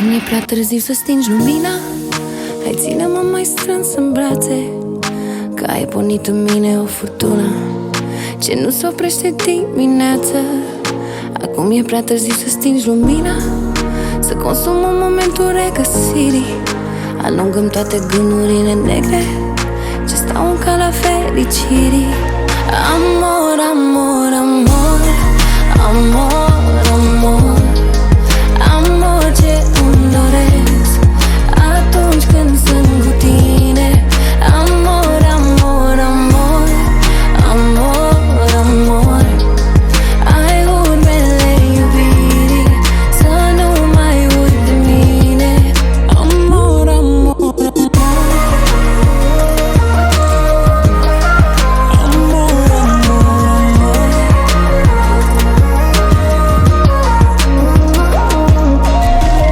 Acum e prea târziu să stingi lumina. Hai, ține-mă mai strâns în brațe, că ai pornit în mine o furtună ce nu se oprește dimineață. Acum e prea târziu să stingi lumina, să consumăm momentul regăsirii. Alungăm toate gândurile negre ce stau în calea fericirii. Amor, amor, amor, amor.